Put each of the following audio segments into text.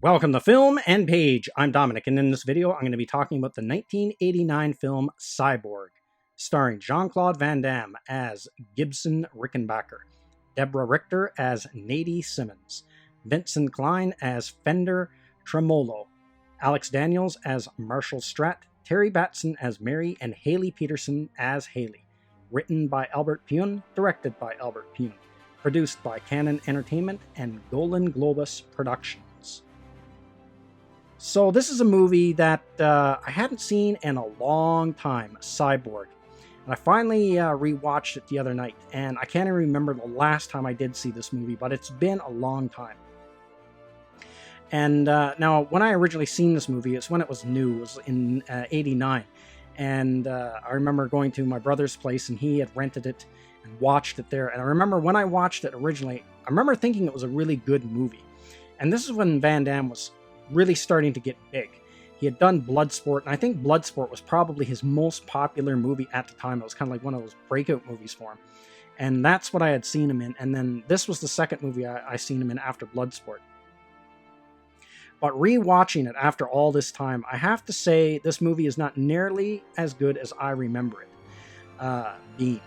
Welcome to Film and Page. I'm Dominic, and in this video, I'm going to be talking about the 1989 film Cyborg, starring Jean Claude Van Damme as Gibson Rickenbacker, Deborah Richter as Nadie Simmons, Vincent Klein as Fender Tremolo, Alex Daniels as Marshall Stratt, Terry Batson as Mary, and Haley Peterson as Haley. Written by Albert Pyun, directed by Albert Pyun, produced by Canon Entertainment and Golan-Globus Productions. So this is a movie that I hadn't seen in a long time, Cyborg. And I finally rewatched it the other night, and I can't even remember the last time I did see this movie, but it's been a long time. And now, when I originally seen this movie, it's when it was new. It was in '89. And I remember going to my brother's place, and he had rented it and watched it there. And I remember when I watched it originally, I remember thinking it was a really good movie. And this is when Van Damme was really starting to get big. He had done Bloodsport, and I think Bloodsport was probably his most popular movie at the time. It was kind of like one of those breakout movies for him. And that's what I had seen him in. And then this was the second movie I seen him in after Bloodsport. But rewatching it after all this time, I have to say this movie is not nearly as good as I remember it being.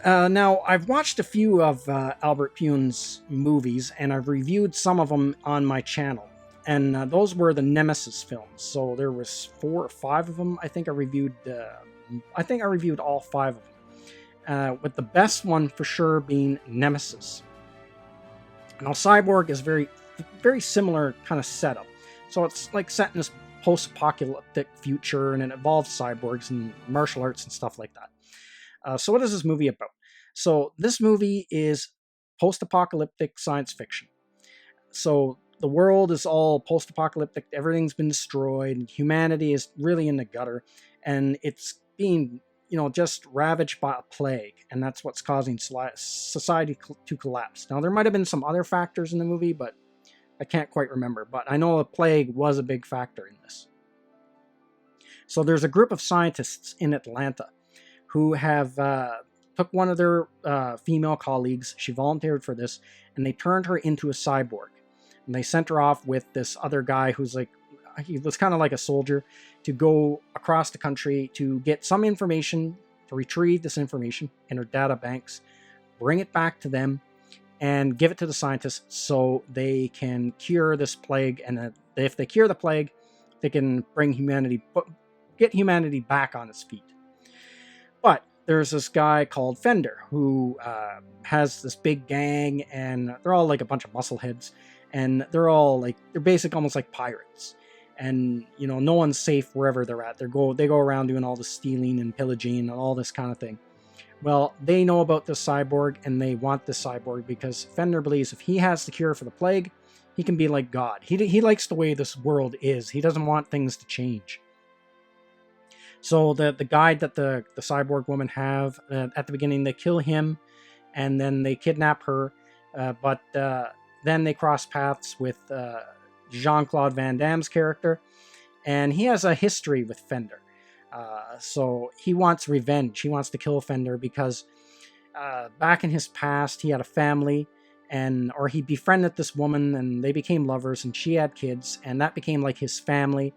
Now, I've watched a few of Albert Pyun's movies, and I've reviewed some of them on my channel. And those were the Nemesis films. So there was 4 or 5 of them. I think I reviewed all 5 of them. With the best one for sure being Nemesis. Now, Cyborg is very similar kind of setup. So it's like set in this post-apocalyptic future, and it involves cyborgs and martial arts and stuff like that. So what is this movie about? So this movie is post-apocalyptic science fiction. So the world is all post-apocalyptic, everything's been destroyed, and humanity is really in the gutter, and it's being, just ravaged by a plague, and that's what's causing society to collapse. Now, there might have been some other factors in the movie, but I can't quite remember, but I know a plague was a big factor in this. So there's a group of scientists in Atlanta who have took one of their female colleagues, she volunteered for this, and they turned her into a cyborg. And they sent her off with this other guy who's he was kind of like a soldier, to go across the country to get some information, to retrieve this information in her data banks, bring it back to them, and give it to the scientists so they can cure this plague. And if they cure the plague, they can get humanity back on its feet. But there's this guy called Fender who has this big gang, and they're all like a bunch of muscleheads. And they're basically almost like pirates. And, no one's safe wherever they're at. They go around doing all the stealing and pillaging and all this kind of thing. Well, they know about this cyborg, and they want this cyborg because Fender believes if he has the cure for the plague, he can be like God. He likes the way this world is. He doesn't want things to change. So the guide that the cyborg woman have, at the beginning, they kill him, and then they kidnap her, but then they cross paths with Jean Claude Van Damme's character, and he has a history with Fender. So he wants revenge. He wants to kill Fender because back in his past, he had a family, or he befriended this woman, and they became lovers, and she had kids, and that became like his family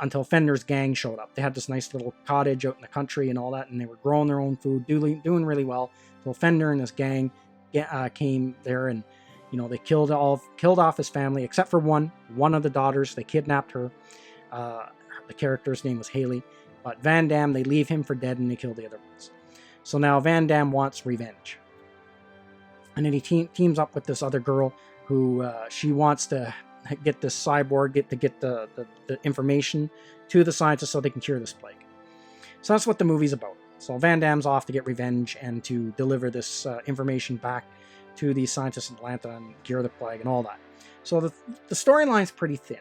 until Fender's gang showed up. They had this nice little cottage out in the country and all that, and they were growing their own food, doing really well. So Fender and his gang came there, and they killed off his family except for one of the daughters. They kidnapped her. The character's name was Haley. But Van Damme, they leave him for dead, and they kill the other ones. So now Van Damme wants revenge. And then he teams up with this other girl who she wants to get this cyborg, get the information to the scientists so they can cure this plague. So that's what the movie's about. So Van Damme's off to get revenge and to deliver this information back to these scientists in Atlanta and cure the plague and all that. So the storyline's pretty thin.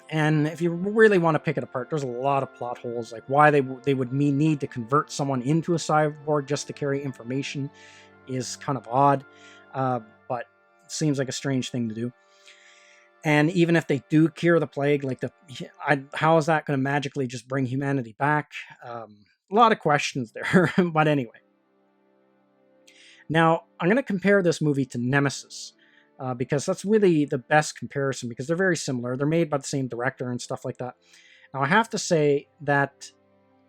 And if you really want to pick it apart, there's a lot of plot holes, like why they would need to convert someone into a cyborg just to carry information is kind of odd, but it seems like a strange thing to do. And even if they do cure the plague, how is that going to magically just bring humanity back? A lot of questions there, but anyway. Now, I'm going to compare this movie to Nemesis. because that's really the best comparison, because they're very similar. They're made by the same director and stuff like that. Now, I have to say that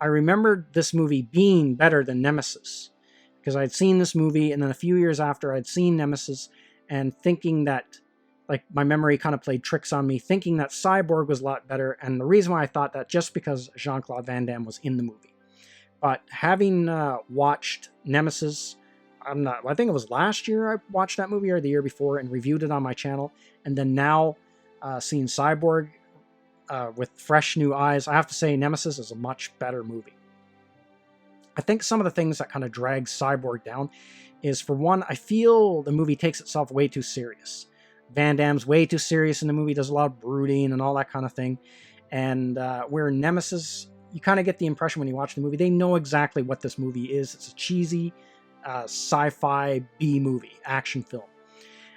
I remembered this movie being better than Nemesis, because I'd seen this movie, and then a few years after I'd seen Nemesis, and thinking that, like, my memory kind of played tricks on me, thinking that Cyborg was a lot better. And the reason why I thought that, just because Jean Claude Van Damme was in the movie. But having watched Nemesis, I think it was last year I watched that movie, or the year before, and reviewed it on my channel, and then now seeing Cyborg with fresh new eyes, I have to say Nemesis is a much better movie. I think some of the things that kind of drag Cyborg down is, for one, I feel the movie takes itself way too serious. Van Damme's way too serious in the movie, does a lot of brooding and all that kind of thing. And where Nemesis, you kind of get the impression when you watch the movie, they know exactly what this movie is. It's a cheesy sci-fi B movie, action film.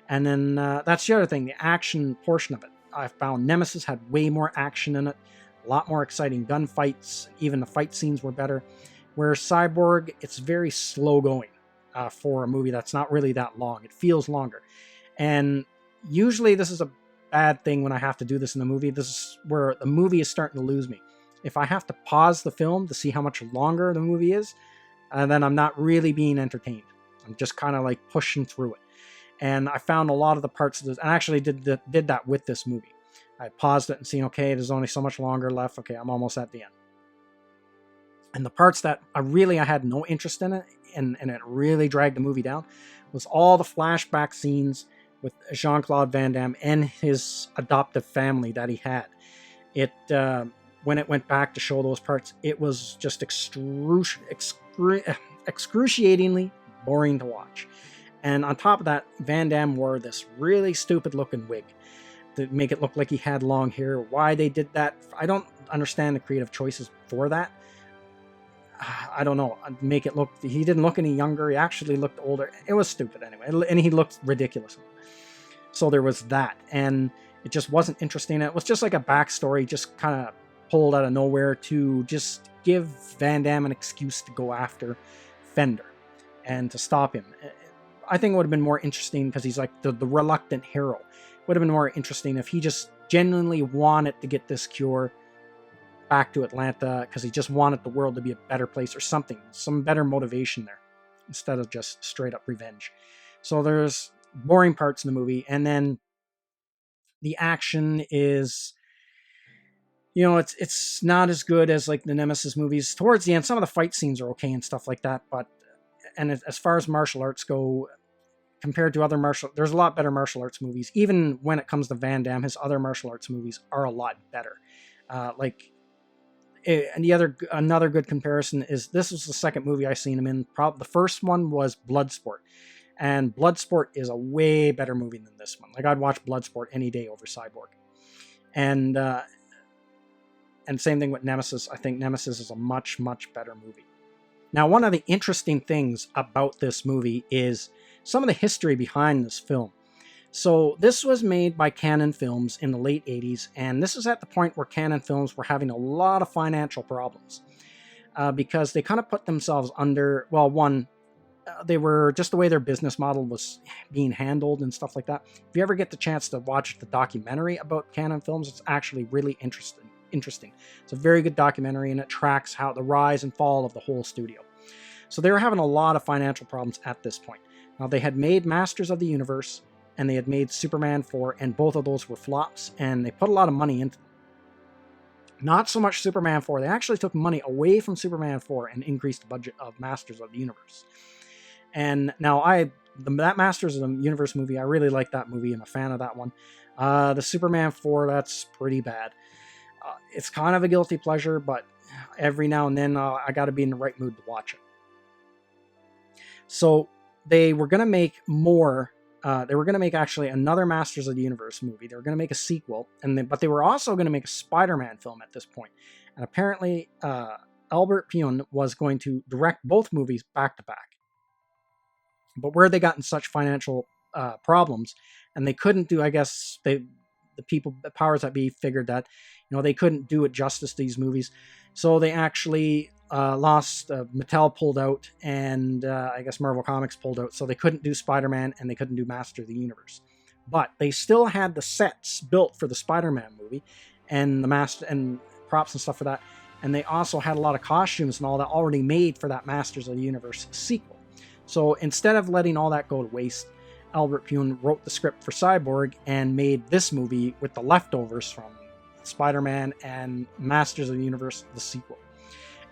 And then that's the other thing, the action portion of it. I found Nemesis had way more action in it, a lot more exciting gunfights, even the fight scenes were better. Where Cyborg, it's very slow going for a movie that's not really that long. It feels longer. And usually this is a bad thing when I have to do this in the movie. This is where the movie is starting to lose me. If I have to pause the film to see how much longer the movie is, then I'm not really being entertained. I'm just kind of like pushing through it. And I found a lot of the parts of this, and I actually did that with this movie. I paused it and seen, okay, there's only so much longer left. Okay, I'm almost at the end. And the parts that I had no interest in it, and it really dragged the movie down, was all the flashback scenes with Jean Claude Van Damme and his adoptive family that he had. It when it went back to show those parts, it was just excruciatingly boring to watch. And on top of that, Van Damme wore this really stupid looking wig to make it look like he had long hair. Why they did that, I don't understand the creative choices for that. I don't know. Make it look, he didn't look any younger. He actually looked older. It was stupid anyway. And he looked ridiculous. So there was that. And it just wasn't interesting. It was just like a backstory, just kind of pulled out of nowhere to just give Van Damme an excuse to go after Fender and to stop him. I think it would have been more interesting, because he's like the reluctant hero. It would have been more interesting if he just genuinely wanted to get this cure back to Atlanta, because he just wanted the world to be a better place or something, some better motivation there, instead of just straight up revenge. So there's boring parts in the movie, and then the action is, it's not as good as like the Nemesis movies. Towards the end, some of the fight scenes are okay and stuff like that, but as far as martial arts go, compared to other there's a lot better martial arts movies. Even when it comes to Van Damme, his other martial arts movies are a lot better. And another good comparison is, this was the second movie I seen him in. The first one was Bloodsport, and Bloodsport is a way better movie than this one. Like, I'd watch Bloodsport any day over Cyborg. And same thing with Nemesis. I think Nemesis is a much, much better movie. Now, one of the interesting things about this movie is some of the history behind this film. So this was made by Cannon Films in the late 80s, and this is at the point where Cannon Films were having a lot of financial problems because they kind of put themselves under, well, one, they were just the way their business model was being handled and stuff like that. If you ever get the chance to watch the documentary about Cannon Films, it's actually really interesting. It's a very good documentary, and it tracks how the rise and fall of the whole studio. So they were having a lot of financial problems at this point. Now, they had made Masters of the Universe, and they had made Superman 4, and both of those were flops, and they put a lot of money into them. Not so much Superman 4. They actually took money away from Superman 4 and increased the budget of Masters of the Universe. And now that Masters of the Universe movie, I really like that movie. I'm a fan of that one. The Superman 4, that's pretty bad. It's kind of a guilty pleasure, but every now and then I got to be in the right mood to watch it. So they were going to make more. They were going to make actually another Masters of the Universe movie. They were going to make a sequel, but they were also going to make a Spider-Man film at this point. And apparently, Albert Pyun was going to direct both movies back to back. But where they got in such financial problems, and they couldn't do, I guess the powers that be figured that, they couldn't do it justice to these movies. So they actually lost, Mattel pulled out, and I guess Marvel Comics pulled out, so they couldn't do Spider-Man and they couldn't do Master of the Universe. but they still had the sets built for the Spider-Man movie and the master and props and stuff for that. And they also had a lot of costumes and all that already made for that Masters of the Universe sequel. So instead of letting all that go to waste, Albert Pyun wrote the script for Cyborg and made this movie with the leftovers from Spider-Man and Masters of the Universe, the sequel.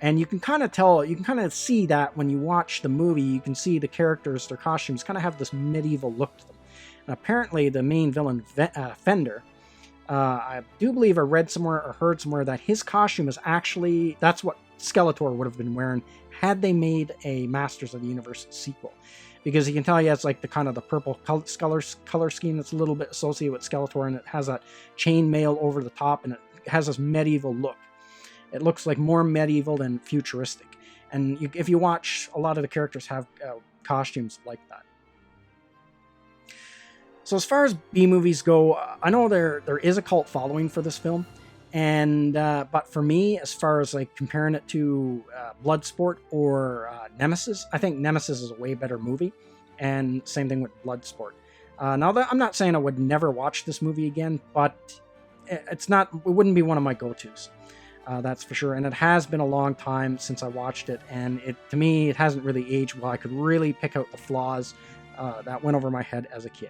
And you can kind of tell, you can kind of see that when you watch the movie, you can see the characters, their costumes kind of have this medieval look to them. And apparently the main villain, Fender, I do believe I read somewhere or heard somewhere that his costume is actually, that's what Skeletor would have been wearing had they made a Masters of the Universe sequel. Because you can tell he has like the kind of the purple color scheme that's a little bit associated with Skeletor, and it has that chainmail over the top, and it has this medieval look. It looks like more medieval than futuristic. And if you watch, a lot of the characters have costumes like that. So as far as B-movies go, I know there is a cult following for this film, and but for me, as far as like comparing it to Bloodsport or Nemesis, I think Nemesis is a way better movie, and same thing with Bloodsport. Now, I'm not saying I would never watch this movie again, but it wouldn't be one of my go-tos. That's for sure, and it has been a long time since I watched it, and to me, it hasn't really aged well. I could really pick out the flaws that went over my head as a kid.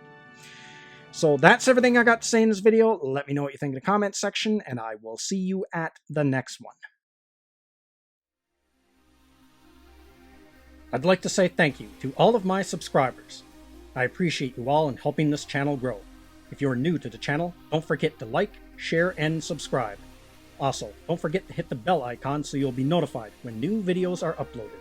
So that's everything I got to say in this video. Let me know what you think in the comments section, and I will see you at the next one. I'd like to say thank you to all of my subscribers. I appreciate you all in helping this channel grow. If you're new to the channel, don't forget to like, share, and subscribe. Also, don't forget to hit the bell icon so you'll be notified when new videos are uploaded.